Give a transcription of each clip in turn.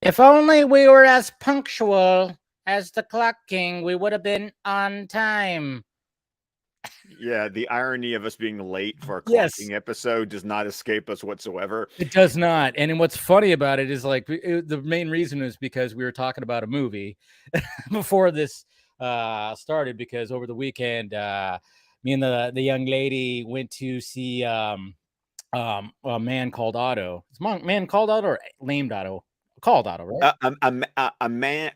If only we were as punctual as the Clock King, we would have been on time. Yeah, the irony of us being late for a Yes, clocking episode does not escape us whatsoever. it does not. And then what's funny about it is like the main reason is because we were talking about a movie before this started. Because over the weekend, me and the young lady went to see a Man Called Otto. It's Man Called Otto or Lamed Otto? Called Otto, right? A man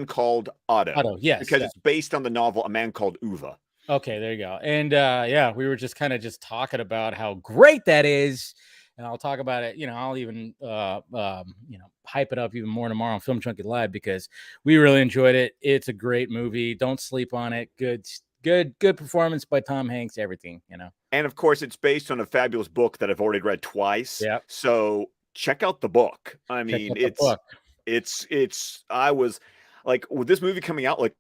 called Otto, Otto, yes. because it's based on the novel A Man Called Uwe. Okay, there you go. And yeah, we were just kind of just talking about how great that is. And I'll talk about it, I'll even hype it up even more tomorrow on Film Junkie Live because we really enjoyed it. It's a great movie. Don't sleep on it. Good performance by Tom Hanks, everything. And of course, it's based on a fabulous book that I've already read twice. Yeah. So check out the book. I Check mean, out the book. I was like, with this movie coming out, like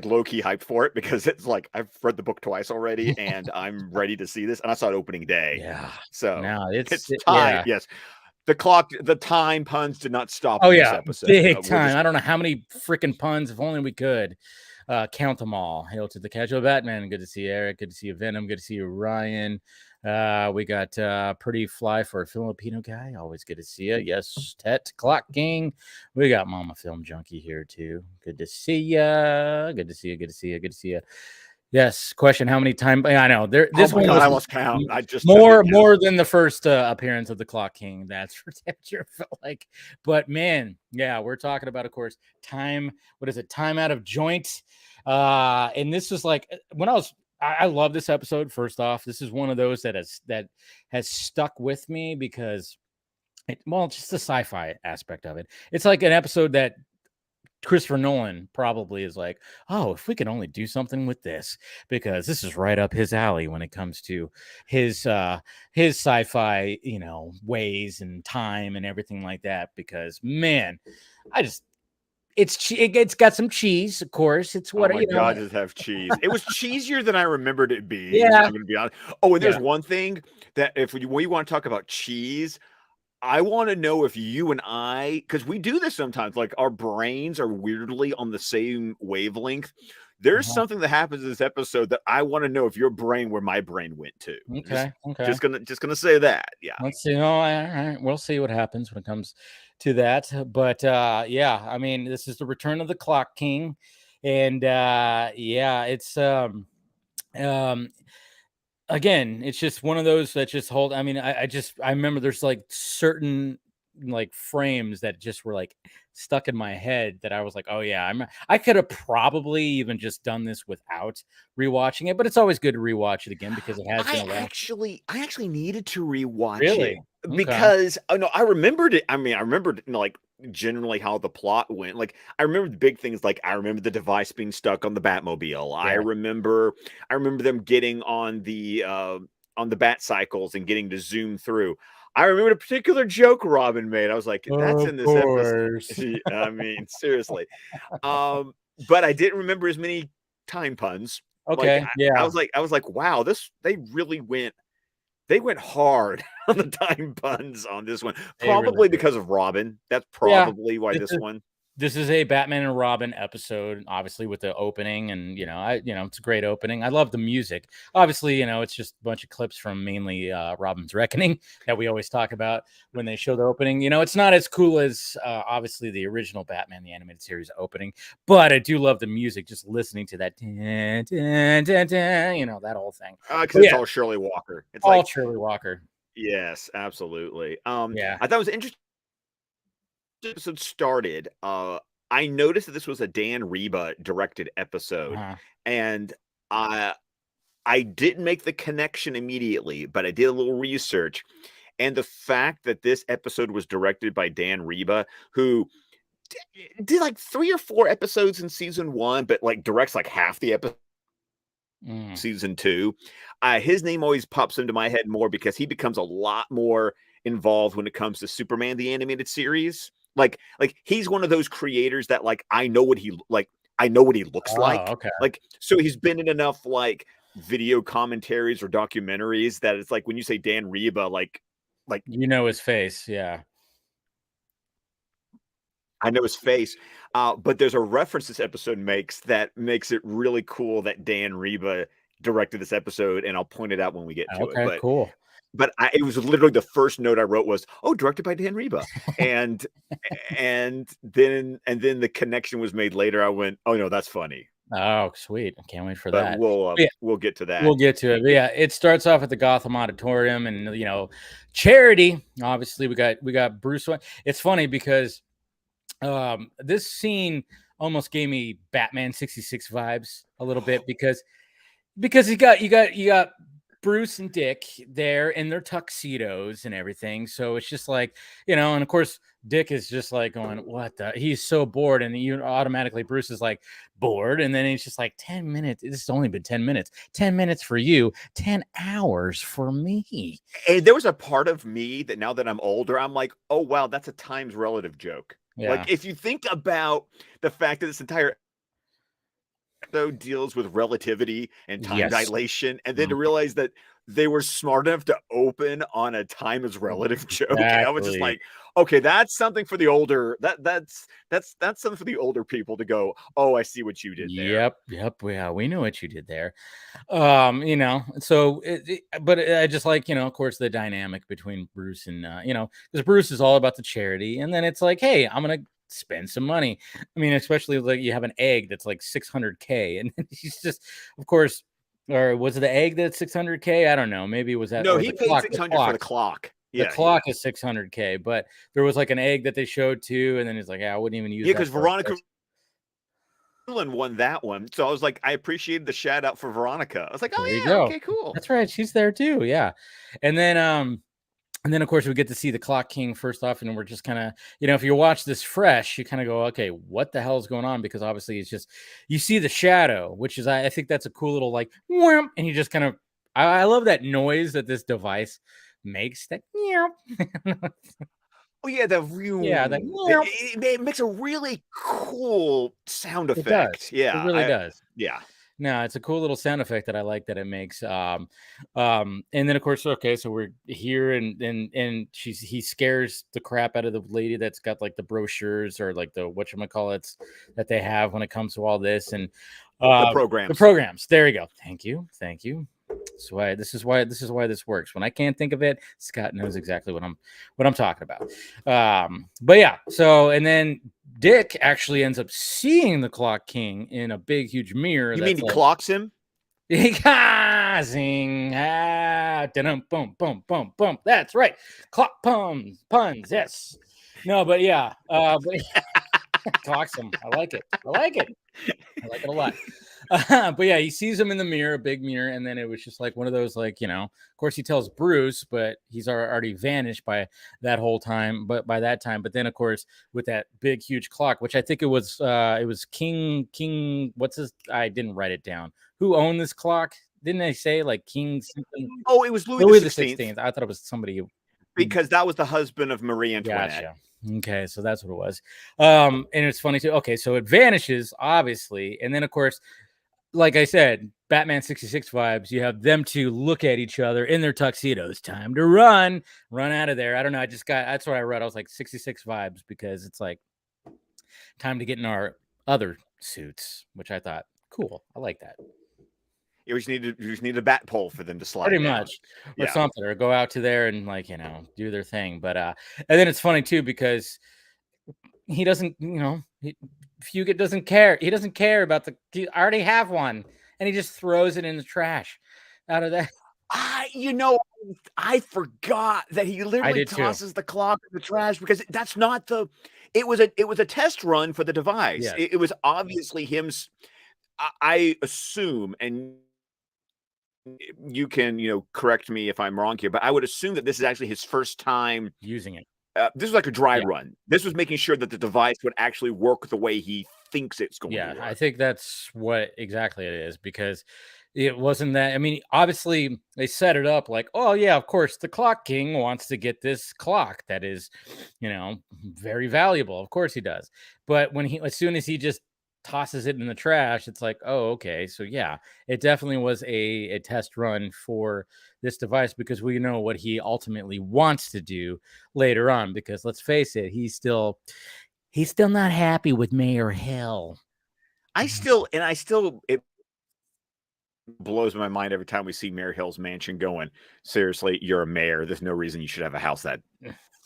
low key hyped for it, because it's like I've read the book twice already and I'm ready to see this. And I saw it opening day. Yeah. So No, it's time. yeah. Yes. The time puns did not stop Oh in this yeah, episode. big time. I don't know how many freaking puns. If only we could count them all. Hail to the casual Batman. Good to see you, Eric. Good to see you, Venom. Good to see you, Ryan. We got pretty fly for a Filipino guy. Always good to see you. Yes, Tet Clock King. We got Mama Film Junkie here too. Good to see ya. Good to see you. Good to see you. Good to see you. Yes. Question: how many times? I know there. This Oh my one God, I was lost count. I just more than the first appearance of the Clock King. That's for damn sure. Felt like, but man, yeah, we're talking about, of course, time. What is it? Time out of joint. And this was like when I love this episode. First off, this is one of those that has stuck with me because just the sci-fi aspect of it. It's like an episode that Christopher Nolan probably is like, oh, if we could only do something with this, because this is right up his alley when it comes to his sci-fi, ways and time and everything like that. Because man, I just it's got some cheese, of course. It's Oh what my God, does it have cheese? It was cheesier than I remembered it being. Yeah, I'm gonna be honest. Oh, and there's yeah. one thing that when you want to talk about cheese, I want to know if you and I, because we do this sometimes, like our brains are weirdly on the same wavelength. There's Uh-huh. something that happens in this episode that I want to know if your brain where my brain went to. Okay, okay. Just gonna say that. Yeah. Let's see. Oh, all right. We'll see what happens when it comes to that. But yeah, I mean, this is the return of the Clock King, and yeah, it's um again, it's just one of those that just hold. I mean, I remember there's like certain like frames that just were like stuck in my head that I was like, oh yeah, I could have probably even just done this without rewatching it, but it's always good to rewatch it again because it has been a while. I actually needed to rewatch it Really? Okay. because oh no, I remembered it. I mean, I rememred like generally how the plot went. Like I remember the big things, like I remember the device being stuck on the Batmobile. Yeah. I remember them getting on the bat cycles and getting to zoom through. I remember a particular joke Robin made. I was like, that's Of in this episode. course. I mean, seriously. But I didn't remember as many time puns. Like Okay. Yeah. I was like, wow, they really went hard on the time puns on this one. They really Probably did. because of Robin. That's Yeah. probably why this one. This is a Batman and Robin episode, obviously with the opening, and it's a great opening. I love the music. Obviously, it's just a bunch of clips from mainly Robin's Reckoning that we always talk about when they show the opening. It's not as cool as obviously the original Batman the Animated Series opening, but I do love the music. Just listening to that, that whole thing. Because it's all Shirley Walker. It's all like Shirley Walker. yes, absolutely. Yeah. I thought it was interesting. Episode started, I noticed that this was a Dan Reba directed episode, and I didn't make the connection immediately, but I did a little research, and the fact that this episode was directed by Dan Reba, who did like 3 or 4 episodes in season 1, but like directs like half the episode season 2. His name always pops into my head more because he becomes a lot more involved when it comes to Superman the Animated Series. Like he's one of those creators that like I know what he looks like. Okay. Like so he's been in enough like video commentaries or documentaries that it's like when you say Dan Reba, like his face, yeah. I know his face, but there's a reference this episode makes that makes it really cool that Dan Reba directed this episode, and I'll point it out when we get to it. Okay, cool. But it was literally the first note I wrote was, "Oh, directed by Dan Reba," and then the connection was made later. I went, "Oh no, that's funny." Oh, sweet! I can't wait for But that. we'll get to that. We'll get to it. But yeah, it starts off at the Gotham Auditorium, and charity. Obviously, we got Bruce Wayne. It's funny because this scene almost gave me Batman 66 vibes a little bit because you got Bruce and Dick there in their tuxedos and everything. So it's just like, and of course Dick is just like going, what the, he's so bored. And you automatically, Bruce is like bored. And then he's just like 10 minutes. This has only been 10 minutes, 10 minutes for you, 10 hours for me. And there was a part of me that now that I'm older, I'm like, oh, wow, that's a times relative joke. Yeah. Like if you think about the fact that this entire episode deals with relativity and time dilation, and then to realize that they were smart enough to open on a time as relative joke. Exactly. And I was just like, okay, that's something for the older, that's something for the older people to go, oh, I see what you did there. Yep. Yeah, we knew what you did there. So but I just like, of course, the dynamic between Bruce and because Bruce is all about the charity, and then it's like, hey, I'm gonna spend some money. I mean, especially like you have an egg that's like 600K, and he's just, of course, or was it the egg that's 600K? I don't know. Maybe it was that. No, he paid 600 for the clock. Yeah, the clock is 600K, but there was like an egg that they showed too, and then he's like, yeah, I wouldn't even use. Yeah, because Veronica won that one, so I was like, I appreciated the shout out for Veronica. I was like, oh yeah, okay, cool. That's right, she's there too. Yeah, and then of course we get to see the Clock King first off, and we're just kind of, if you watch this fresh, you kind of go, okay, what the hell is going on? Because obviously it's just, you see the shadow, which is, I think that's a cool little like, whoomp, and you just kind of, I love that noise that this device makes. That oh yeah, it makes a really cool sound effect. Yeah, it really does. Yeah. No, it's a cool little sound effect that I like that it makes. And then of course, okay, so we're here, and he scares the crap out of the lady that's got like the brochures, or like the whatchamacallits that they have when it comes to all this, and the programs. The programs. There you go. Thank you. This is why this works. When I can't think of it, Scott knows exactly what I'm talking about. But yeah, so and then Dick actually ends up seeing the Clock King in a big, huge mirror. You mean he clocks him? Zing, boom, boom, boom, boom. That's right. Clock puns, yes. No, but yeah, clocks him. I like it a lot. But yeah, he sees him in the mirror, a big mirror, and then it was just like one of those, like, of course he tells Bruce, but he's already vanished by that whole time. But by that time, but then of course with that big huge clock, which I think it was King. What's his? I didn't write it down. Who owned this clock? Didn't they say like King something? Oh, it was Louis the 16th. I thought it was somebody because that was the husband of Marie Antoinette. Gotcha. Okay, so that's what it was. And it's funny too. Okay, so it vanishes, obviously, and then of course, like I said, Batman 66 vibes. You have them two look at each other in their tuxedos. Time to run out of there. I don't know. That's what I read. I was like 66 vibes, because it's like time to get in our other suits, which I thought cool. I like that. You just need a bat pole for them to slide. Pretty much, or something, or go out to there and like do their thing. But and then it's funny too, because he doesn't, Fugit doesn't care. He doesn't care about I already have one, and he just throws it in the trash. Out of that, I forgot that he literally tosses the clock in the trash, because that's not the. It was a test run for the device. Yes. It was obviously him. I assume, and you can correct me if I'm wrong here, but I would assume that this is actually his first time using it. This was like a dry run. This was making sure that the device would actually work the way he thinks it's going to work. I think that's what exactly it is, because it wasn't that. I mean, obviously they set it up like, oh yeah, of course the Clock King wants to get this clock that is, very valuable. Of course he does. But as soon as he just tosses it in the trash, it's like, oh, okay. So yeah, it definitely was a test run for this device, because we know what he ultimately wants to do later on, because let's face it, he's still he's still not happy with Mayor Hill. I still it blows my mind every time we see Mayor Hill's mansion going, seriously, you're a mayor. There's no reason you should have a house that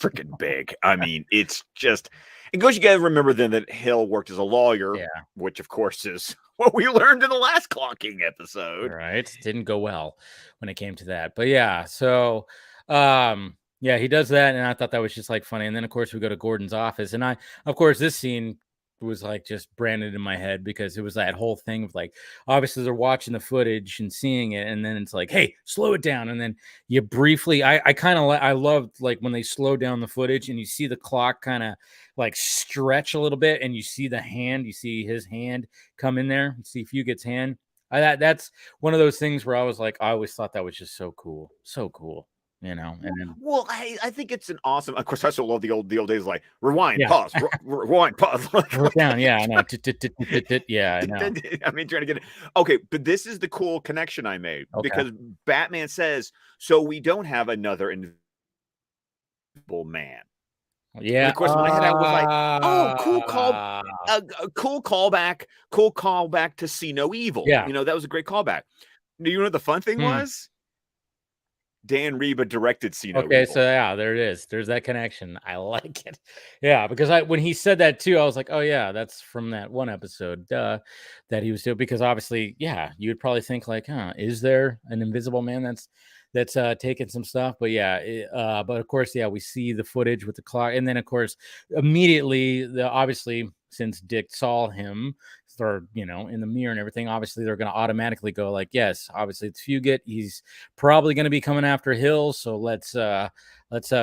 freaking big. I mean, it's just, it goes, you got to remember then that Hill worked as a lawyer, which of course is what we learned in the last Clock King episode. Right. Didn't go well when it came to that. But yeah, so yeah, he does that, and I thought that was just like funny. And then of course we go to Gordon's office, and of course this scene was like just branded in my head because it was that whole thing of like, obviously they're watching the footage and seeing it, and then it's like, hey, slow it down, and then you briefly, I kind of I loved like when they slow down the footage and you see the clock kind of like stretch a little bit, and you see the hand, you see his hand come in there, you see Fugate's hand. That's one of those things where I was like, I always thought that was just so cool, you know. And then, well, I think it's an awesome. Of course, I still love the old days, like rewind, pause, rewind, pause, like, down. Yeah, I know. Yeah, I know. I mean, trying to get it. Okay, but this is the cool connection I made because Batman says, "So we don't have another invisible man." Yeah. And of course, in my head, I was like, "Oh, cool callback to See No Evil." Yeah, you know, that was a great callback. Do you know what the fun thing was? Dan Reba directed See No Evil. Okay, so yeah, there it is. There's that connection. I like it. Yeah, because when he said that too, I was like, oh yeah, that's from that one episode that he was doing. Because obviously, yeah, you would probably think like, is there an invisible man that's taking some stuff? But yeah, but of course, yeah, we see the footage with the clock, and then of course, immediately, obviously, since Dick saw him, or in the mirror and everything, obviously they're going to automatically go like, yes, obviously it's Fugate, he's probably going to be coming after Hill, so let's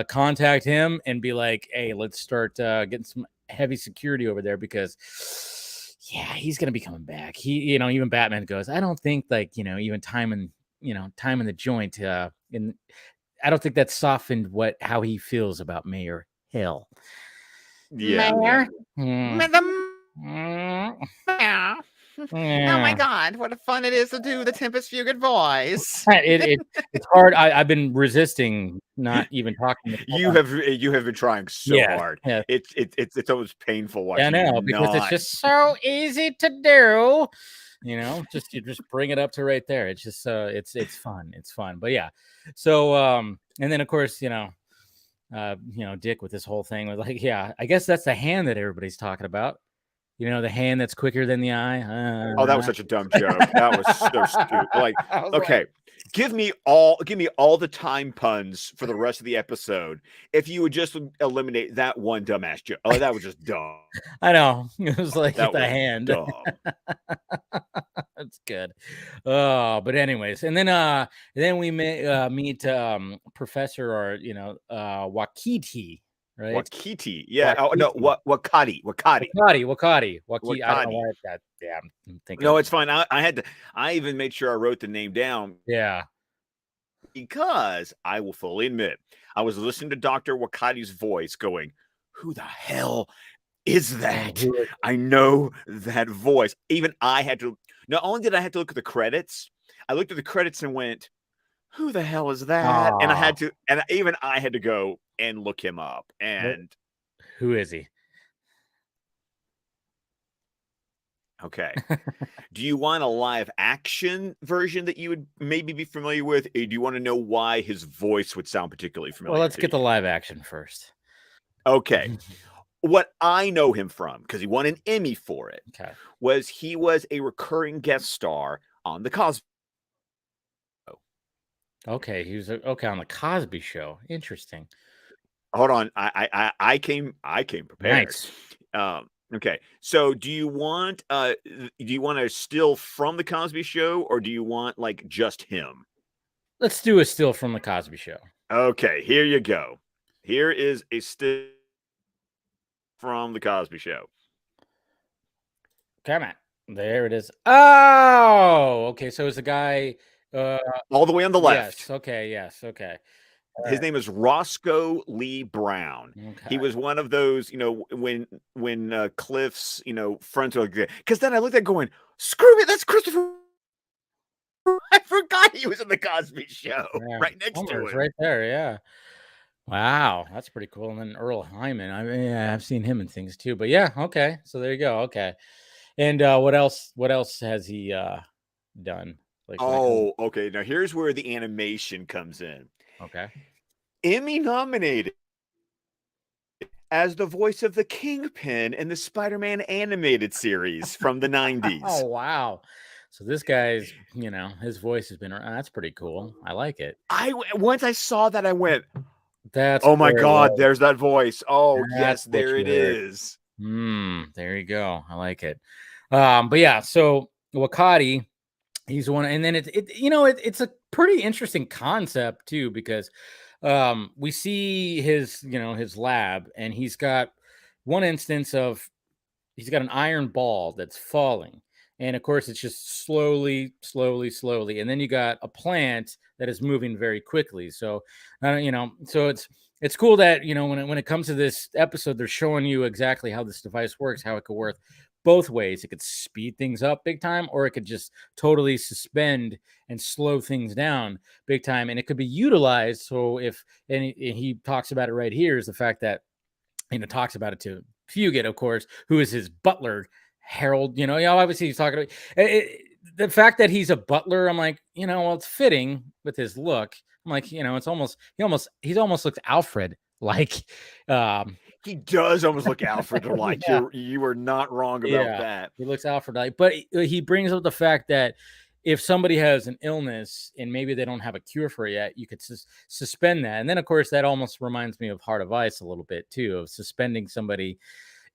contact him and be like, hey, let's start getting some heavy security over there, because yeah, he's going to be coming back. He, even Batman goes, I don't think, like, even time in the joint, and I don't think that softened how he feels about Mayor Hill. Yeah. Yeah. Oh my God, what a fun it is to do the Tempest Fugate voice. It's hard. I've been resisting not even talking. You have been trying so hard. Yeah. It's almost painful watching. I know, because it's just so easy to do. You just bring it up to right there. It's just it's fun. It's fun. But yeah. So and then of course, Dick with this whole thing was like, yeah, I guess that's the hand that everybody's talking about. The hand that's quicker than the eye. Oh, that was such a dumb joke. That was so stupid. Like, okay, give me all the time puns for the rest of the episode if you would just eliminate that one dumbass joke. Oh, that was just dumb. I know. It was like that the was hand. Dumb. That's good. But anyways, and then we meet Professor, or Wakiti. Right? Wakiti, yeah. Wakiti. Oh no, Wakati. I don't know why that. Yeah, I'm thinking. No, it's fine. I even made sure I wrote the name down. Yeah, because I will fully admit, I was listening to Dr. Wakati's voice, going, "Who the hell is that?" I know that voice. Even I had to. Not only did I have to look at the credits, I looked at the credits and went, "Who the hell is that?" And I had to go and look him up. And who is he? Okay. Do you want a live action version that you would maybe be familiar with? Or do you want to know why his voice would sound particularly familiar? Well, let's get the live action first. Okay. What I know him from, because he won an Emmy for it, was he was a recurring guest star on the Cosby Show. Okay, he was on the Cosby Show. Interesting. Hold on, I came prepared. Nice. Okay, so do you want a still from the Cosby Show, or do you want like just him? Let's do a still from the Cosby Show. Okay, here you go. Here is a still from the Cosby Show. Come on. There it is. Oh, okay. So it's a guy all the way on the left. Yes. Okay. Yes. Okay. His name is Roscoe Lee Brown. Okay. He was one of those, when Cliff's, friends were, because then I looked at it going, screw it, that's Christopher. I forgot he was in the Cosby Show. Yeah. Right next to him. Right there. Yeah. Wow, that's pretty cool. And then Earl Hyman. I mean, yeah, I've seen him in things too. But yeah, okay. So there you go. Okay. And what else? What else has he done? Like when it comes. Oh, okay. Now here's where the animation comes in. Okay. Emmy nominated as the voice of the Kingpin in the Spider-Man animated series from the 90s. Oh wow. So this guy's, his voice has been around. That's pretty cool. I like it. Once I saw that, I went, That's "Oh my where it God, was. there's that voice. Oh, That's yes, what there you it heard. is." There you go. I like it. But yeah, so Wakati, he's one, and then it's a pretty interesting concept too, because we see his lab, and he's got one instance of he's got an iron ball that's falling, and of course it's just slowly, slowly, slowly, and then you got a plant that is moving very quickly. So so it's cool that when it comes to this episode, they're showing you exactly how this device works, how it could work both ways. It could speed things up big time, or it could just totally suspend and slow things down big time, and it could be utilized. So if and he talks about it right here, is the fact that talks about it to Fugit, of course, who is his butler, Harold. Obviously he's talking about the fact that he's a butler. I'm like, well, it's fitting with his look. I'm like, it's almost he almost looks Alfred like. He does almost look Alfred like. Yeah, You were not wrong about yeah, that. he looks Alfred like, but he brings up the fact that if somebody has an illness and maybe they don't have a cure for it yet, you could suspend that. And then, of course, that almost reminds me of Heart of Ice a little bit too, of suspending somebody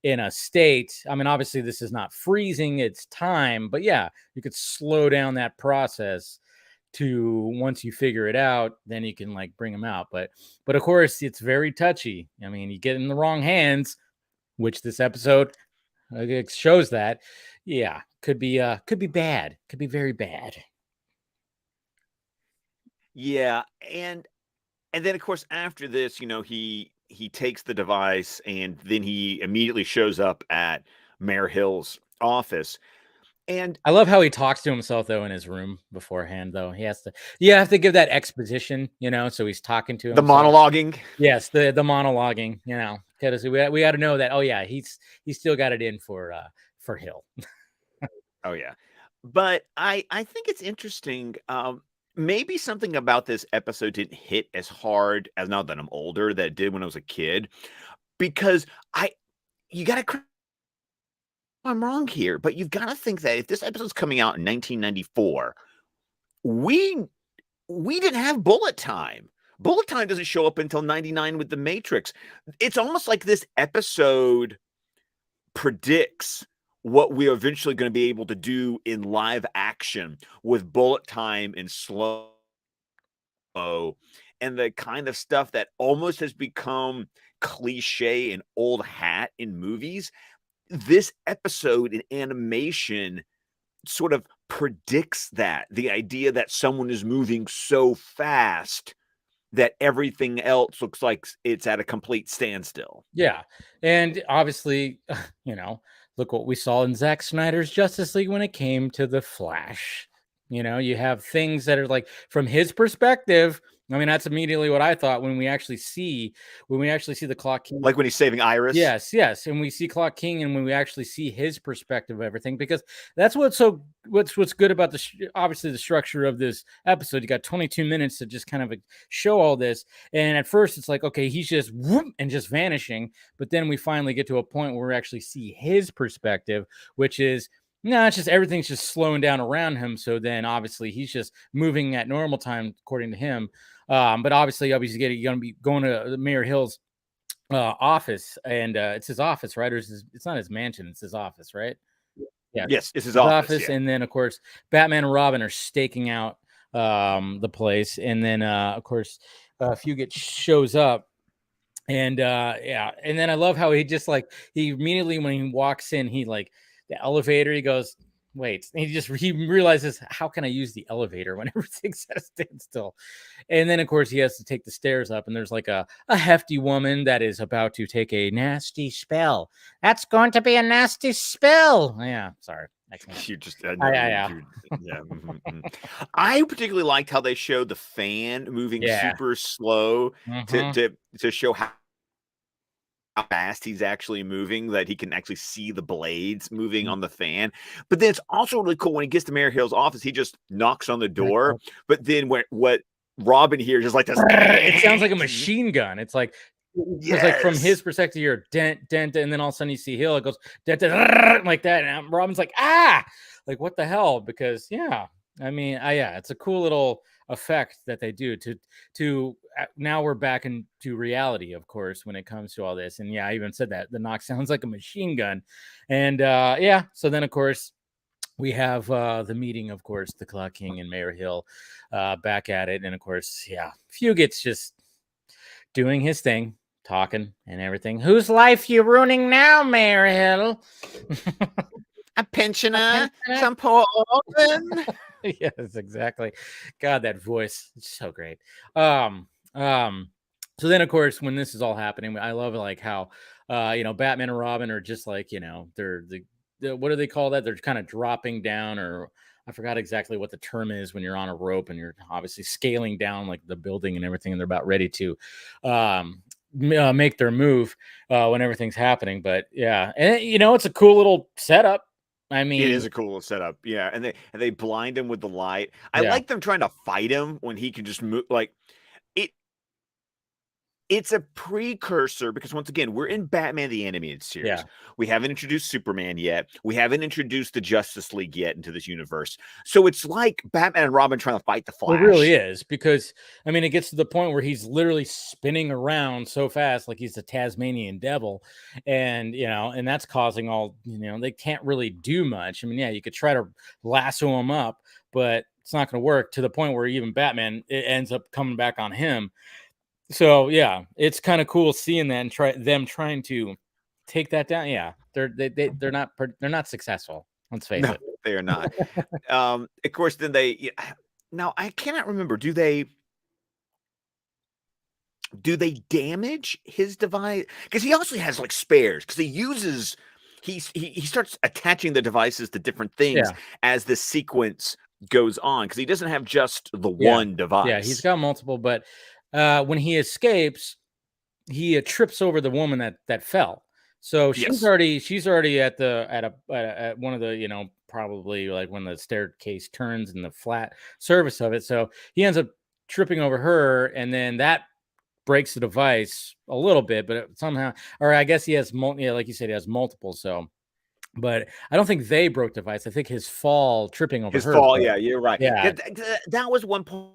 in a state. I mean, obviously, this is not freezing; it's time, but yeah, you could slow down that process to once you figure it out, then you can like bring them out. But of course, it's very touchy. I mean, you get in the wrong hands, which this episode it shows that. Yeah, could be bad. Could be very bad. Yeah, and then of course after this, he takes the device and then he immediately shows up at Mayor Hill's office. And I love how he talks to himself though in his room beforehand. Though you have to give that exposition, so he's talking to the himself. monologuing. Yes, the monologuing, because we got to know that. Oh yeah, he's still got it in for Hill. Oh yeah. But I think it's interesting. Maybe something about this episode didn't hit as hard as now that I'm older that it did when I was a kid. Because you gotta I'm wrong here, but you've got to think that if this episode's coming out in 1994, we didn't have bullet time. Bullet time doesn't show up until 99 with The Matrix. It's almost like this episode predicts what we're eventually going to be able to do in live action with bullet time and slow and the kind of stuff that almost has become cliche and old hat in movies. This episode in animation sort of predicts that, the idea that someone is moving so fast that everything else looks like it's at a complete standstill. Yeah. And obviously, look what we saw in Zack Snyder's Justice League when it came to the Flash. You have things that are like from his perspective. I mean, that's immediately what I thought when we actually see the Clock King. Like when he's saving Iris. Yes, and we see Clock King, and when we actually see his perspective of everything, because that's what's good about obviously the structure of this episode. You got 22 minutes to just kind of show all this, and at first it's like, okay, he's just whoop and just vanishing, but then we finally get to a point where we actually see his perspective, which is no, it's just everything's just slowing down around him. So then obviously he's just moving at normal time according to him. But obviously going to be going to Mayor Hill's office, and it's his office, right? Or it's not his mansion, it's his office, right? Yeah. Yes, it's his office. Yeah. And then of course Batman and Robin are staking out the place, and then of course Fugit shows up. And and then I love how he just like he immediately when he walks in, he like the elevator, he goes, wait, and he realizes, how can I use the elevator when everything's at a standstill? And then of course he has to take the stairs up, and there's like a hefty woman that is about to take a nasty spell. That's going to be a nasty spell. Yeah, sorry. Excellent. You just I know you yeah. I particularly liked how they showed the fan moving super slow to show how fast he's actually moving, that he can actually see the blades moving on the fan. But then it's also really cool when he gets to Mayor Hill's office, he just knocks on the door. But then what Robin hears is like this. It sounds like a machine gun. It's like, because like from his perspective, you're dent, and then all of a sudden you see Hill, it goes dent, like that, and Robin's like, like what the hell? Because I mean, it's a cool little effect that they do to now we're back into reality, of course, when it comes to all this. And I even said that the knock sounds like a machine gun. And so then of course we have the meeting, of course, the Clock King and Mayor Hill back at it. And of course, Fugit's just doing his thing, talking and everything. Whose life you ruining now, Mayor Hill? A pensioner, some poor orphan. Yes, exactly. God, that voice, it's so great. So then of course when this is all happening, I love like how Batman and Robin are just like, they're the what do they call that? They're kind of dropping down, or I forgot exactly what the term is when you're on a rope and you're obviously scaling down like the building and everything, and they're about ready to make their move when everything's happening. But and it's a cool little setup. I mean, it is a cool setup, and they blind him with the light. I like them trying to fight him when he can just move. Like it's a precursor, because once again, we're in Batman the Animated Series. We haven't introduced Superman yet. We haven't introduced the Justice League yet into this universe. So it's like Batman and Robin trying to fight the Flash. It really is, because I mean, it gets to the point where he's literally spinning around so fast, like he's the Tasmanian devil, and and that's causing all they can't really do much. I mean, you could try to lasso him up, but it's not going to work, to the point where even Batman, it ends up coming back on him. So it's kind of cool seeing that and them trying to take that down. They're not successful. Let's face it. They are not. Of course, then they now I cannot remember. Do they damage his device? Because he also has like spares. Because he starts attaching the devices to different things as the sequence goes on. Because he doesn't have just the one device. Yeah, he's got multiple, but when he escapes, he trips over the woman that fell. So she's already at one of the probably like when the staircase turns in the flat surface of it. So he ends up tripping over her, and then that breaks the device a little bit, but somehow, or I guess he has like you said, he has multiple. So, but I don't think they broke the device. I think his fall tripping over her. Fall, you're right. That was one point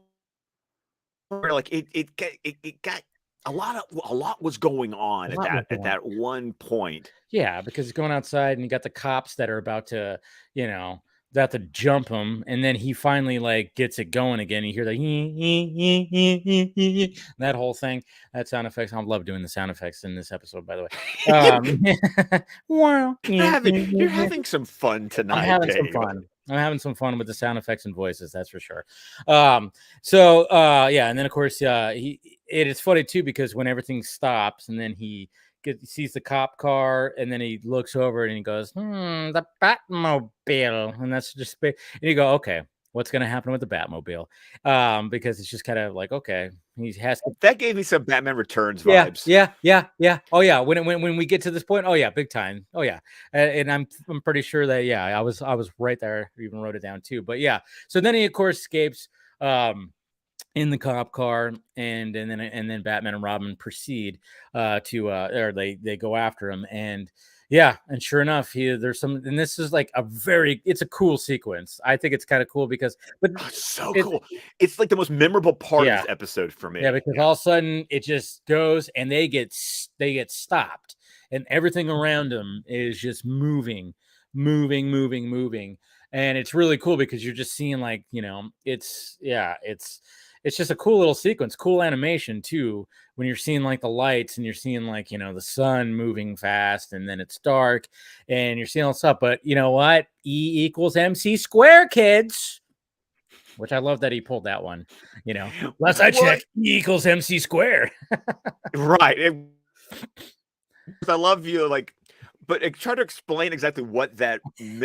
where like it got a lot was going on at that one point. Yeah, because he's going outside and you got the cops that are about to, about to jump him, and then he finally like gets it going again. You hear that whole thing, that sound effects. I love doing the sound effects in this episode, by the way. Wow, you're having some fun tonight. I'm having some fun. I'm having some fun with the sound effects and voices, that's for sure. And then of course, it is funny too, because when everything stops and then he sees the cop car, and then he looks over and he goes, the Batmobile, and that's just, and you go, okay, what's going to happen with the Batmobile? Because it's just kind of like, okay, he has to... That gave me some Batman Returns vibes. Yeah. Oh yeah, when we get to this point, oh yeah, big time. Oh yeah, and I'm pretty sure that I was right there, even wrote it down too. But so then he of course escapes in the cop car, and then Batman and Robin proceed or they go after him, and and sure enough, there's some, and this is like it's a cool sequence. I think it's kind of cool because, it's so cool. It's like the most memorable part of this episode for me. Yeah, because all of a sudden it just goes, and they get stopped, and everything around them is just moving, and it's really cool because you're just seeing like it's just a cool little sequence, cool animation too, when you're seeing like the lights and you're seeing like, the sun moving fast, and then it's dark and you're seeing all this stuff. But you know what? E equals MC square, kids. Which I love that he pulled that one. Last I checked, E equals MC square. Right. I love you like but try to explain exactly what that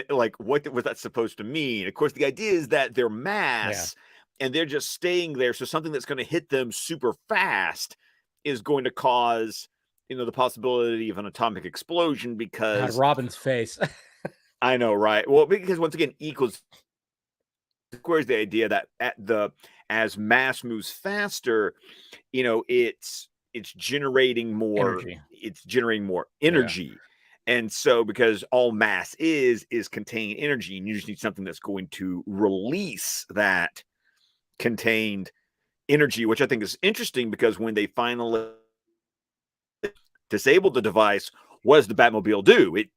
like what was that supposed to mean. Of course, the idea is that they're mass and they're just staying there. So something that's going to hit them super fast is going to cause, the possibility of an atomic explosion because Robin's face. I know, right? Well, because once again, equals squares the idea that as mass moves faster, it's generating more Energy. It's generating more energy. And so because all mass is contained energy, and you just need something that's going to release that contained energy, which I think is interesting because when they finally disabled the device, what does the Batmobile do? It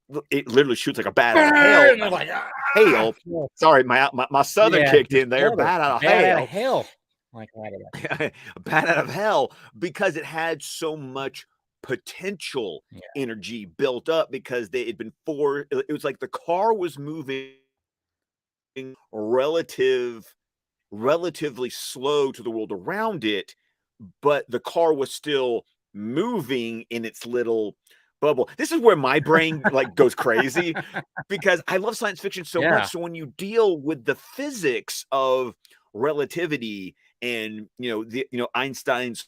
literally shoots like a bat out of hell. And they're like, hail. Sorry, my southern kicked in there. Bat out of hell. Like a bat out of hell because it had so much potential energy built up because they had been it was like the car was moving relatively slow to the world around it, but the car was still moving in its little bubble. This is where my brain like goes crazy because I love science fiction so much. So when you deal with the physics of relativity and Einstein's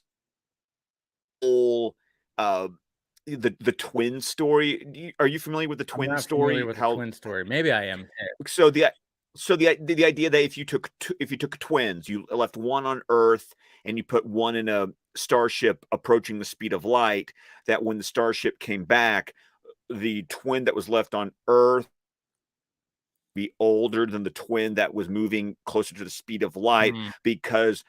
whole the twin story. Are you familiar with the twin story? With the twin story. Maybe I am. So the idea that if you took twins, you left one on Earth and you put one in a starship approaching the speed of light, that when the starship came back, the twin that was left on Earth be older than the twin that was moving closer to the speed of light because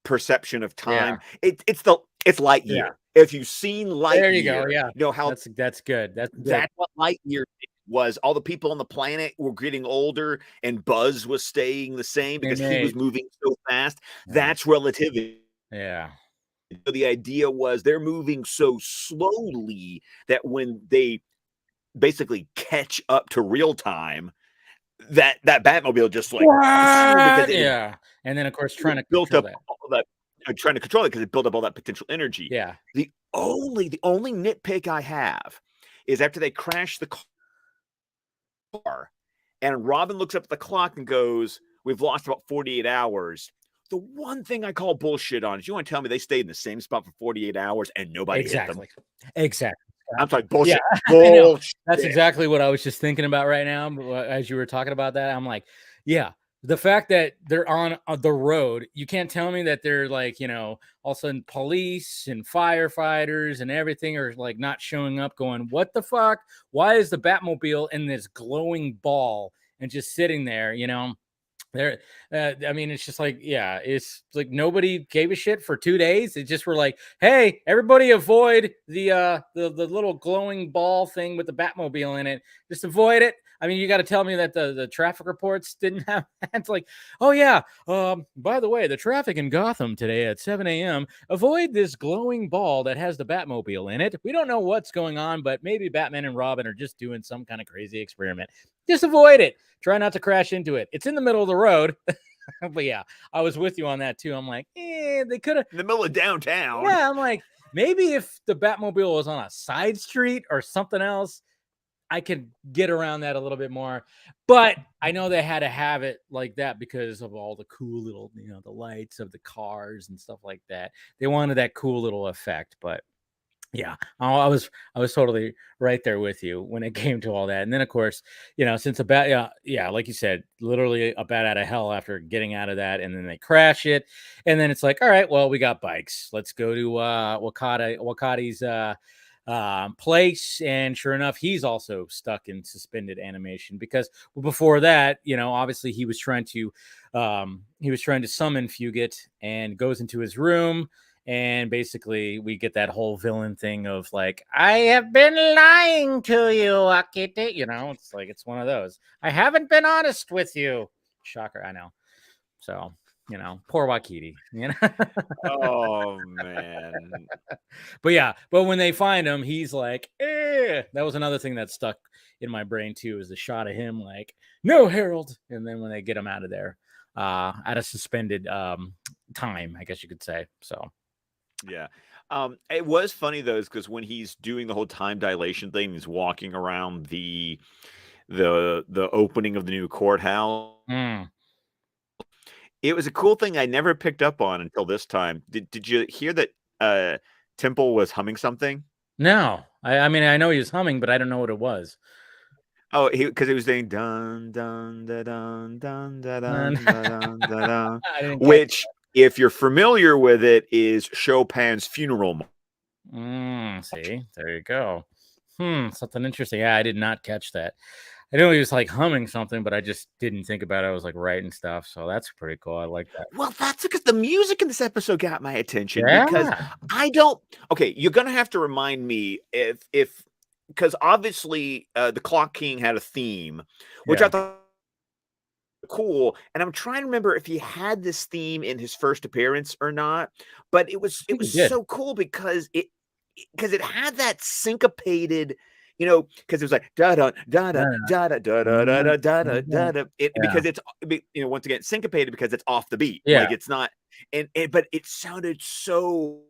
perception of time. It's light year. If you've seen light there you year, go. you know how that's good. That's what light year was. All the people on the planet were getting older and Buzz was staying the same because he was moving so fast. That's relativity. So the idea was they're moving so slowly that when they basically catch up to real time, that Batmobile just like and then of course trying to built up all that, trying to control it because it built up all that potential energy. The only nitpick I have is after they crash the car and Robin looks up at the clock and goes, "We've lost about 48 hours." The one thing I call bullshit on is you want to tell me they stayed in the same spot for 48 hours and nobody hit them? Exactly. I'm sorry, bullshit. Bullshit. That's exactly what I was just thinking about right now. As you were talking about that, I'm like, the fact that they're on the road, you can't tell me that they're like, all of a sudden police and firefighters and everything are like not showing up going, what the fuck? Why is the Batmobile in this glowing ball and just sitting there, there? I mean, it's just like, it's like nobody gave a shit for 2 days. It just were like, hey, everybody avoid the little glowing ball thing with the Batmobile in it. Just avoid it. I mean, you got to tell me that the traffic reports didn't have that. It's like, oh yeah, by the way, the traffic in Gotham today at 7 a.m. Avoid this glowing ball that has the Batmobile in it. We don't know what's going on, but maybe Batman and Robin are just doing some kind of crazy experiment. Just avoid it. Try not to crash into it. It's in the middle of the road. But I was with you on that too. I'm like, they could have in the middle of downtown. I'm like, maybe if the Batmobile was on a side street or something else, I could get around that a little bit more. But I know they had to have it like that because of all the cool little, the lights of the cars and stuff like that. They wanted that cool little effect, but I was totally right there with you when it came to all that. And then of course, since a bat, like you said, literally a bat out of hell after getting out of that, and then they crash it, and then it's like, all right, well, we got bikes. Let's go to Wakati's place, and sure enough, he's also stuck in suspended animation because before that, obviously he was trying to summon Fugit and goes into his room. And basically, we get that whole villain thing of like, I have been lying to you, Akite. It's like, it's one of those. I haven't been honest with you. Shocker, I know. So, poor Wakiti. Oh man. But when they find him, he's like, eh. That was another thing that stuck in my brain too, is the shot of him like, no, Harold. And then when they get him out of there, at a suspended time, I guess you could say. So. Yeah. It was funny though, because when he's doing the whole time dilation thing, he's walking around the opening of the new courthouse. Mm. It was a cool thing I never picked up on until this time. Did you hear that Temple was humming something? No, I mean I know he was humming, but I don't know what it was. Oh, because he was saying dun dun da dun dun da dun da dun da dun, I didn't catch which, if you're familiar with it, is Chopin's funeral march. See, there you go. Something interesting. Yeah, I did not catch that. I know he was like humming something, but I just didn't think about it. I was like writing stuff, so that's pretty cool. I like that. Well, that's because the music in this episode got my attention because Yeah, I don't. Okay, you're gonna have to remind me if because obviously the Clock King had a theme, which I yeah. thought cool, and I'm trying to remember if he had this theme in his first appearance or not, but it I was think he did. so cool because it had that syncopated, you know, because it was like da da da da da da da da da da da da da da. It Yeah, because it's you know, once again syncopated because it's off the beat, yeah. like it's not, and but it sounded so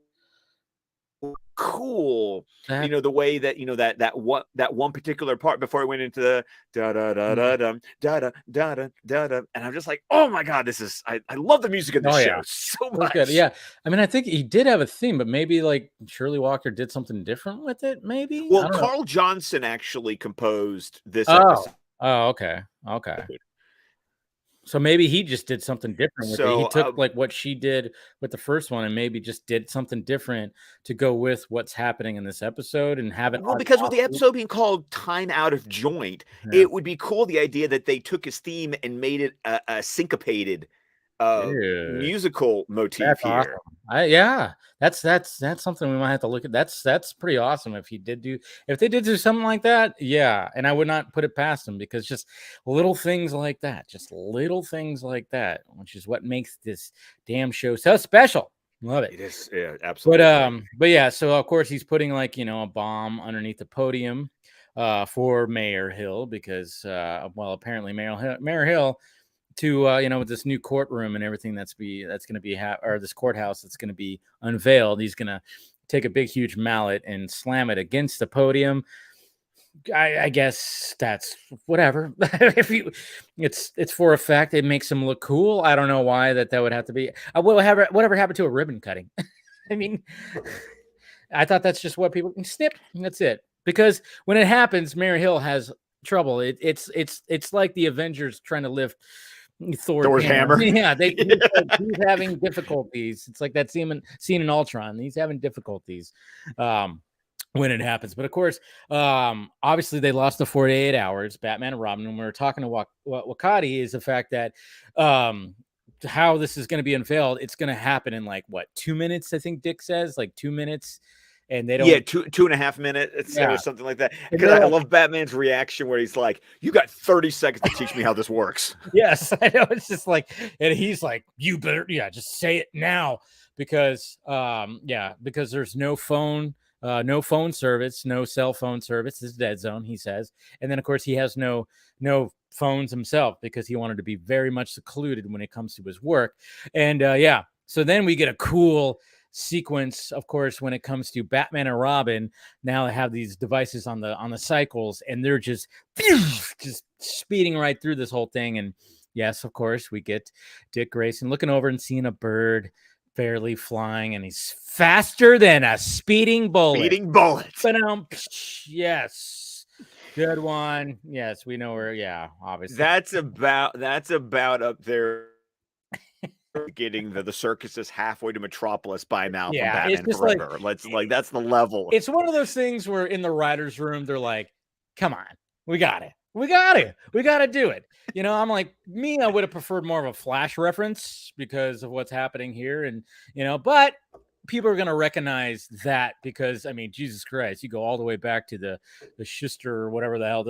cool, you That know, the way that, you know, that one particular part before it went into the da da da da dum da da da da da da, and I'm just like, oh my god, this is I love the music of this oh yeah, show so it was good. much. Yeah, I mean, I think he did have a theme, but maybe like Shirley Walker did something different with it. Maybe I Well, don't know. Carl Johnson actually composed this Oh, episode. oh, okay, okay. So maybe he just did something different with it. He So, took like what she did with the first one and maybe just did something different to go with what's happening in this episode and have it well, on because with off the beat. episode being called "Time Out of Joint," Yeah. it would be cool the idea that they took his theme and made it a syncopated Dude, musical motif that's awesome. here. Yeah, that's something we might have to look at. That's pretty awesome if they did do something like that. Yeah, and I would not put it past them because just little things like that, just little things like that, which is what makes this damn show so special. Love it. It is, yeah, absolutely. But yeah, so of course he's putting like, you know, a bomb underneath the podium for Mayor Hill because well, apparently Mayor Hill to you know, with this new courtroom and everything that's going to be or this courthouse that's going to be unveiled, he's going to take a big huge mallet and slam it against the podium. I guess that's whatever. If you, it's for effect. It makes him look cool. I don't know why that would have to be. Whatever happened to a ribbon cutting? I mean, I thought that's just what people snip. That's it. Because when it happens, Mayor Hill has trouble. It's like the Avengers trying to lift Thor's Thor's hammer. hammer. Yeah, he's having difficulties. It's like that scene in Ultron. He's having difficulties when it happens. But of course, obviously they lost the 48 hours, Batman and Robin. And we were talking to Wakati is the fact that how this is going to be unveiled, it's going to happen in like what 2 minutes, I think Dick says, like 2 minutes, and they Yeah, don't. 2.5 minutes Yeah, or something like that. and Because they're I like, love Batman's reaction where he's like, "You got 30 seconds to teach me how this works." yes, I know. It's just like, and he's like, you better, yeah, just say it now because, yeah, because there's no phone. No phone service, no cell phone service. It's dead zone, he says. And then, of course, he has no phones himself because he wanted to be very much secluded when it comes to his work. And yeah, so then we get a cool sequence, of course, when it comes to Batman and Robin. Now they have these devices on the cycles, and they're just speeding right through this whole thing. And yes, of course, we get Dick Grayson looking over and seeing a bird barely flying, and he's faster than a speeding bullet. Speeding bullets. Yes. Good one. Yes, we know where. Yeah, obviously. That's about up there getting the circuses halfway to Metropolis by now from Yeah, it's Batman just like Forever. Let's like that's the level. it's one of those things where in the writer's room, they're like, come on, we got it. We got it. We got to do it. You know, I'm like, I would have preferred more of a Flash reference because of what's happening here. And, you know, but people are going to recognize that because, I mean, Jesus Christ, you go all the way back to the Schuster or whatever the hell,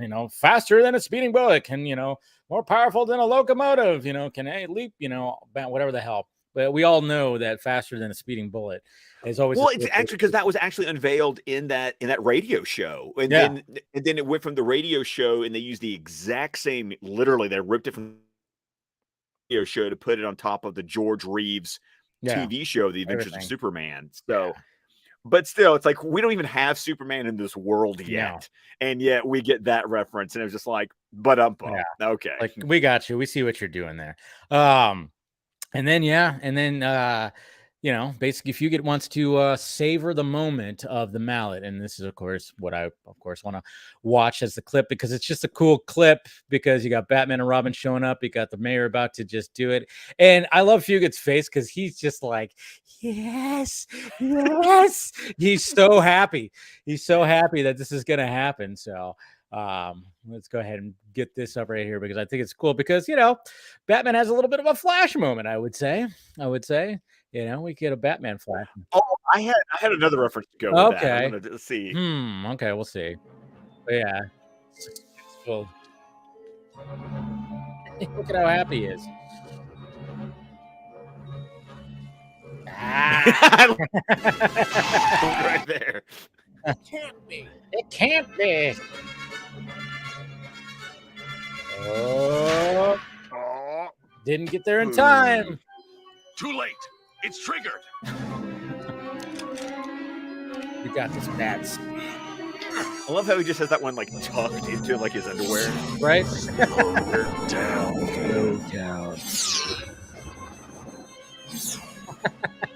you know, faster than a speeding bullet can, you know, more powerful than a locomotive, you know, can a leap, you know, whatever the hell. But we all know that faster than a speeding bullet is always. Well, it's actually because that was actually unveiled in that radio show, and Yeah. then it went from the radio show, and they used the exact same. Literally, they ripped it from the radio show to put it on top of the George Reeves TV show, The Adventures of Everything. Superman. So, but still, it's like we don't even have Superman in this world yet, and yet we get that reference, and it was just like, okay, like we got you. We see what you're doing there. And then you know, basically Fugit wants to savor the moment of the mallet, and this is of course what I want to watch as the clip, because it's just a cool clip, because you got Batman and Robin showing up, you got the mayor about to just do it, and I love Fugit's face because he's just like, yes, he's so happy that this is gonna happen. So let's go ahead and get this up right here, because I think it's cool, because you know, Batman has a little bit of a Flash moment. I would say, you know, we get a Batman Flash. Oh, I had another reference to go with that. I wanted to see. Okay, we'll see. But yeah, look at how happy he is. Right there. It can't be. It can't be. Oh, didn't get there in time. Too late. It's triggered. You got this, Bats. I love how he just has that one like tucked into like his underwear. Right? Slow down.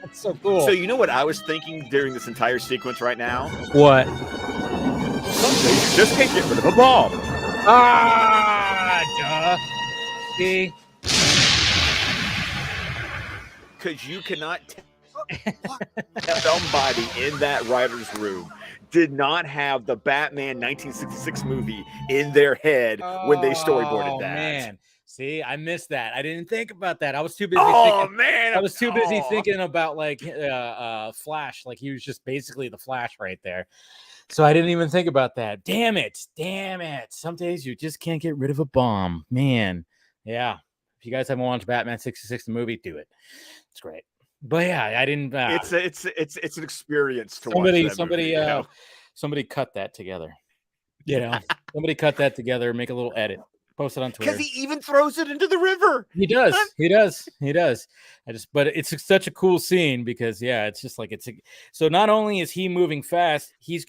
That's so cool. So you know what I was thinking during this entire sequence right now? What? You just can't get rid of a bomb. Duh. See? Because you cannot tell somebody in that writer's room did not have the Batman 1966 movie in their head when they storyboarded that. Man. See, I missed that. I didn't think about that. I was too busy thinking about like Flash. Like he was just basically the Flash right there. So I didn't even think about that. Damn it. Some days you just can't get rid of a bomb. Man. Yeah. If you guys haven't watched Batman 66 the movie, do it. It's great. But yeah, I didn't. It's an experience to watch. Somebody cut that together. You know, somebody cut that together. Make a little edit. Post it on Twitter. Because he even throws it into the river. He does. But it's such a cool scene, because it's just like so not only is he moving fast, he's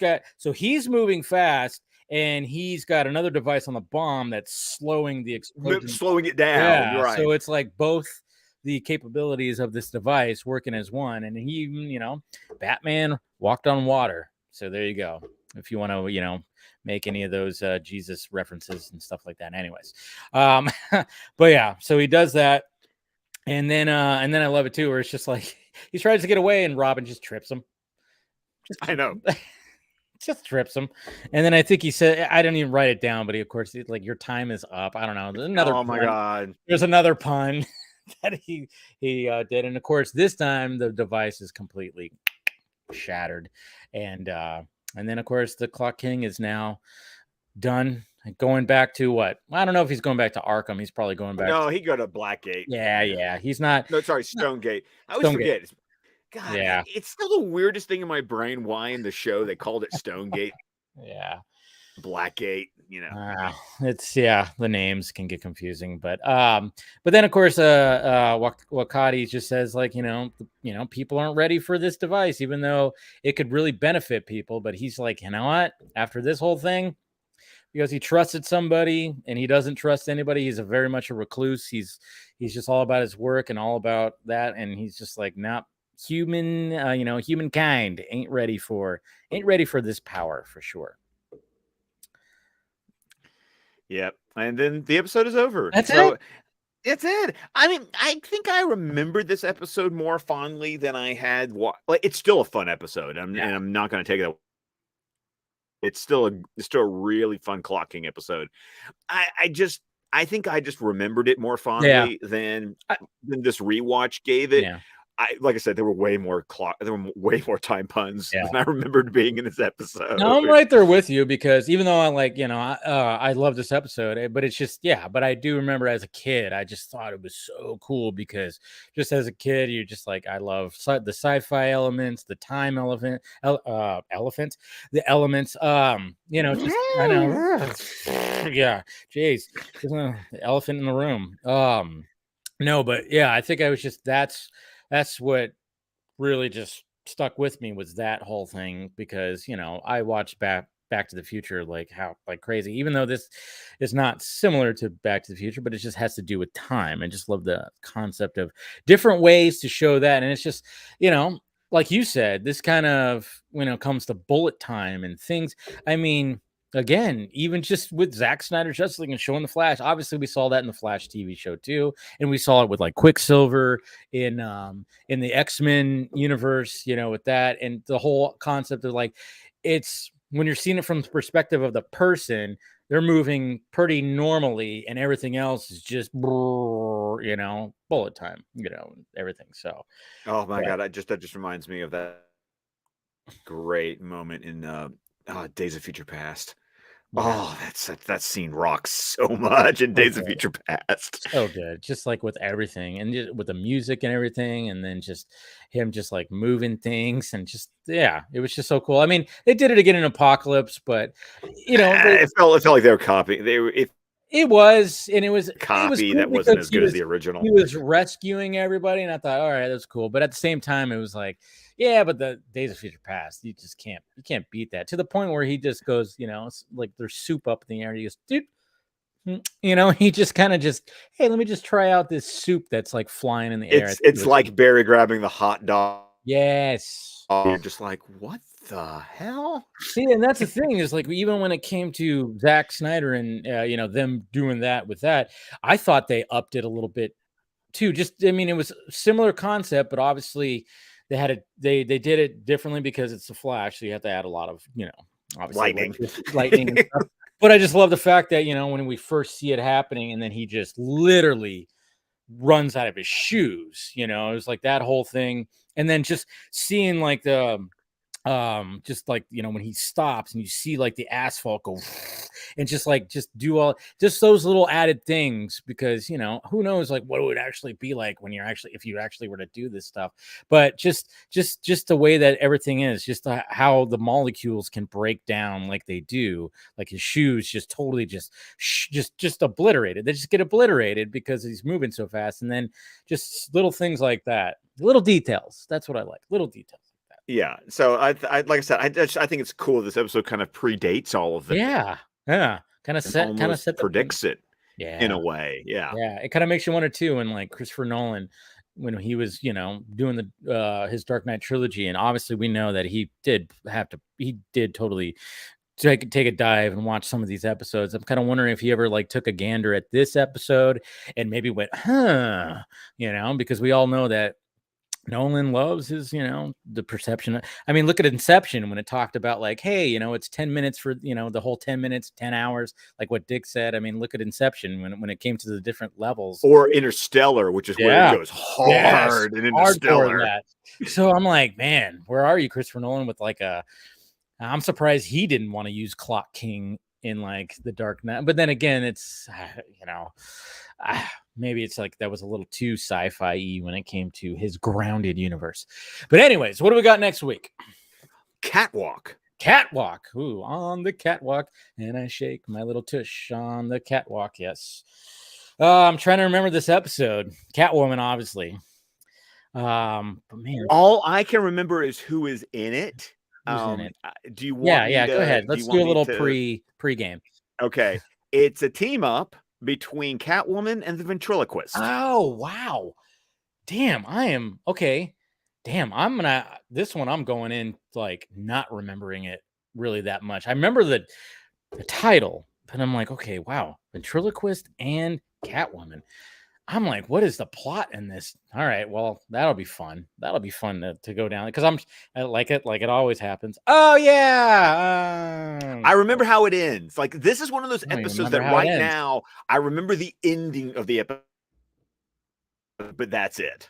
moving fast. And he's got another device on the bomb that's slowing the explosion. Slowing it down. Yeah, right. So it's like both the capabilities of this device working as one. And he, you know, Batman walked on water. So there you go. If you want to, you know, make any of those Jesus references and stuff like that. Anyways. But yeah, so he does that. And then I love it too, where it's just like he tries to get away and Robin just trips him. I know. Just trips him. And then I think he said, I didn't even write it down, but of course, like, your time is up. I don't know. There's another my God. There's another pun that he did. And of course, this time the device is completely shattered. And then of course the Clock King is now done. Going back to what? I don't know if he's going back to Arkham. He's probably going back. No, he go to Blackgate. Yeah. He's not. No, sorry, Stonegate. I always forget. God, yeah. It's still the weirdest thing in my brain why in the show they called it Stonegate. Yeah. Blackgate, you know. It's the names can get confusing, but then of course Wakati just says, like, you know, people aren't ready for this device, even though it could really benefit people. But he's like, you know what? After this whole thing, because he trusted somebody and he doesn't trust anybody. He's very much a recluse. He's just all about his work and all about that. And he's just like, nah, humankind ain't ready for this power for sure. Yep. And then the episode is over. That's it. It's it. I mean, I think I remembered this episode more fondly than I had. Like, it's still a fun episode. And I'm not going to take it. It's still a really fun Clock King episode. I think I just remembered it more fondly than this rewatch gave it. Yeah. Like I said, there were way more time puns than I remembered being in this episode. No, I'm right there with you, because even though I love this episode, but it's just, but I do remember as a kid, I just thought it was so cool, because just as a kid, you're just like, I love the sci-fi elements, the time the elements, just, I know. Yeah. Jeez. The elephant in the room. No, but I think I was just, that's what really just stuck with me, was that whole thing, because I watched Back to the Future like crazy, even though this is not similar to Back to the Future, but it just has to do with time. I just love the concept of different ways to show that. And it's just, like you said, this kind of comes to bullet time and things. I mean, again, even just with Zack Snyder's Justice League and showing the Flash, obviously we saw that in the Flash TV show too, and we saw it with like Quicksilver in the X-Men universe, with that, and the whole concept of like, it's when you're seeing it from the perspective of the person, they're moving pretty normally, and everything else is just bullet time, everything. So, oh my god, that just reminds me of that great moment in Days of Future Past. yeah. Oh, that scene rocks so much in Days of Future Past. So good, just like with everything, and just with the music and everything, and then just him just like moving things, and just it was just so cool. I mean, they did it again in Apocalypse, but it felt like they were copying. it was, and it was copy cool that wasn't because as good as the original. He was rescuing everybody, and I thought, all right, that's cool. But at the same time, it was like, yeah, but the Days of Future Past, you can't beat that, to the point where he just goes, it's like there's soup up in the air, and he goes, dude. He just kind of hey, let me just try out this soup that's like flying in the air. It's like Barry grabbing the hot dog. Yes. You're just like, what the hell? See, and that's the thing, is like, even when it came to Zack Snyder and them doing that with that, I thought they upped it a little bit too. Just, I mean, it was a similar concept, but obviously they did it differently because it's the Flash, so you have to add a lot of obviously lightning and stuff. But I just love the fact that, when we first see it happening, and then he just literally runs out of his shoes, it was like that whole thing. And then just seeing like just like, when he stops and you see like the asphalt go and just do all just those little added things, because who knows like what it would actually be like when if you actually were to do this stuff. But just the way that everything is, just how the molecules can break down like they do, like his shoes just totally just obliterated. They just get obliterated because he's moving so fast. And then just little things like that, little details. That's what I like, little details. Yeah. So I like I said, I think it's cool this episode kind of predates all of it. Yeah. Kind of predicts it. Yeah. In a way. Yeah. Yeah. It kind of makes you wonder too, when like Christopher Nolan, when he was, doing his Dark Knight trilogy, and obviously we know that he did totally take a dive and watch some of these episodes. I'm kind of wondering if he ever like took a gander at this episode and maybe went, because we all know that Nolan loves his, the perception. I mean, look at Inception, when it talked about like, hey, it's 10 minutes for, the whole 10 minutes, 10 hours, like what Dick said. I mean, look at Inception when it came to the different levels. Or Interstellar, which is where it goes hard in Interstellar. So I'm like, man, where are you, Christopher Nolan, with like I'm surprised he didn't want to use Clock King in like the Dark Knight. But then again, it's, maybe it's like that was a little too sci-fi-y when it came to his grounded universe. But anyways, what do we got next week? Catwalk. Ooh, on the catwalk, and I shake my little tush on the catwalk. Yes. I'm trying to remember this episode. Catwoman, obviously. But man, all I can remember is who is in it. Who's in it? Do you want? Yeah. Go ahead. Let's do a little pre-game. Okay, it's a team up between Catwoman and the ventriloquist. Oh wow! Damn, I am okay. Damn, this one I'm going in like not remembering it really that much. I remember the title, but I'm like, okay, wow, ventriloquist and Catwoman. I'm like, what is the plot in this? All right, well, that'll be fun. That'll be fun to go down, because I like it always happens. Oh yeah, I remember how it ends. Like, this is one of those episodes that right now I remember the ending of the episode, but that's it.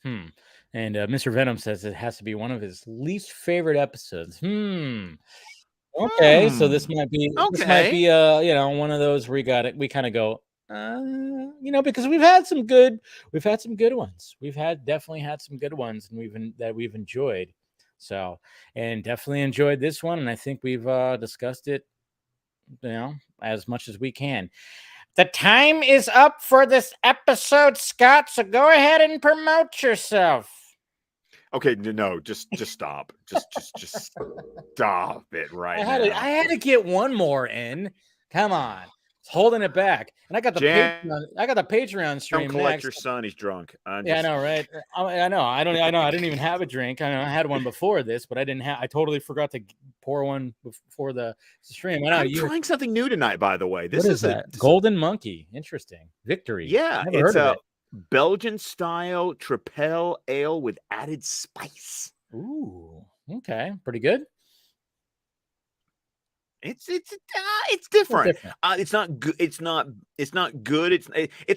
And Mr. Venom says it has to be one of his least favorite episodes. Okay, so this might be one of those where we kind of go, because we've had some good ones. We've definitely had some good ones, and we've enjoyed. So, and definitely enjoyed this one, and I think we've discussed it, as much as we can. The time is up for this episode, Scott, so go ahead and promote yourself. Okay, no, just stop. Just stop it right now. I had to get one more in. Come on. It's holding it back. And I got the Patreon stream. Don't collect next. your son, he's drunk. Yeah, I know, right? I know. I didn't even have a drink. I had one before this, but I totally forgot to pour one before the stream. I know I'm trying something new tonight, by the way. What is that? Golden Monkey. Interesting. Victory. Yeah, it's a Belgian style Tripel ale with added spice. Ooh, okay, pretty good. It's different. It's not good. It's not good. It's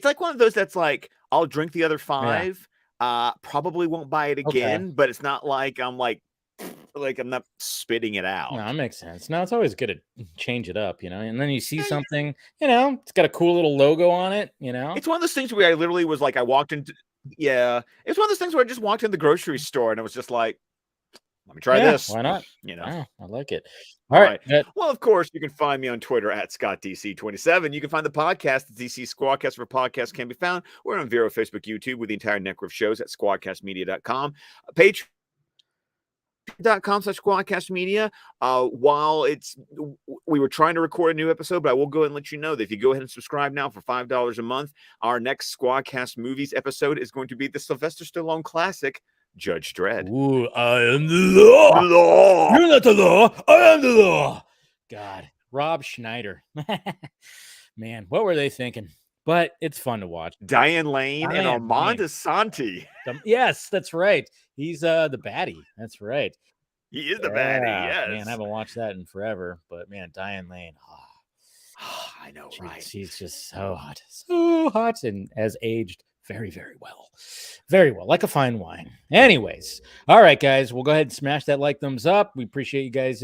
like one of those that's like, I'll drink the other 5. Yeah. Probably won't buy it again, but it's not like I'm I'm not spitting it out. No, that makes sense. No, it's always good to change it up, and then you see something, it's got a cool little logo on it, It's one of those things where I literally was like, it's one of those things where I just walked in the grocery store and it was just like, let me try this. Why not? I like it. All right. Well, of course, you can find me on Twitter at ScottDC27. You can find the podcast at DC Squadcast, where podcasts can be found. We're on Vero, Facebook, YouTube, with the entire network of shows at squadcastmedia.com. Patreon.com/squadcastmedia. While we were trying to record a new episode, but I will go ahead and let you know that if you go ahead and subscribe now for $5 a month, our next Squadcast Movies episode is going to be the Sylvester Stallone classic, Judge Dredd. Ooh, I am the law. The law. You're not the law. I am the law. God, Rob Schneider. Man, what were they thinking? But it's fun to watch. Diane Lane and Armand Asante. Yes, that's right. He's the baddie. That's right. He is the baddie. Yes. Man, I haven't watched that in forever. But man, Diane Lane. I know, right? She's just so hot, and has aged very, very well. Very well, like a fine wine. Anyways, all right, guys, we'll go ahead and smash that thumbs up. We appreciate you guys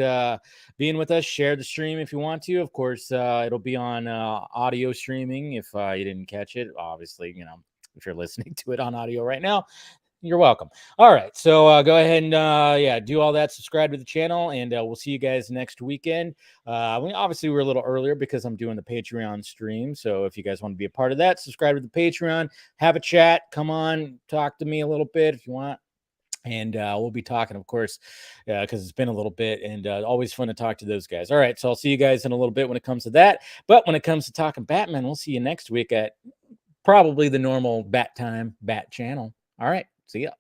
being with us. Share the stream if you want to. Of course, it'll be on audio streaming if you didn't catch it. Obviously, if you're listening to it on audio right now, you're welcome. All right, so go ahead and do all that. Subscribe to the channel, and we'll see you guys next weekend. Obviously we're a little earlier because I'm doing the Patreon stream. So if you guys want to be a part of that, subscribe to the Patreon, have a chat, come on, talk to me a little bit if you want. And we'll be talking, of course, because it's been a little bit, and always fun to talk to those guys. All right, so I'll see you guys in a little bit when it comes to that. But when it comes to talking Batman, we'll see you next week at probably the normal Bat channel. All right. See ya.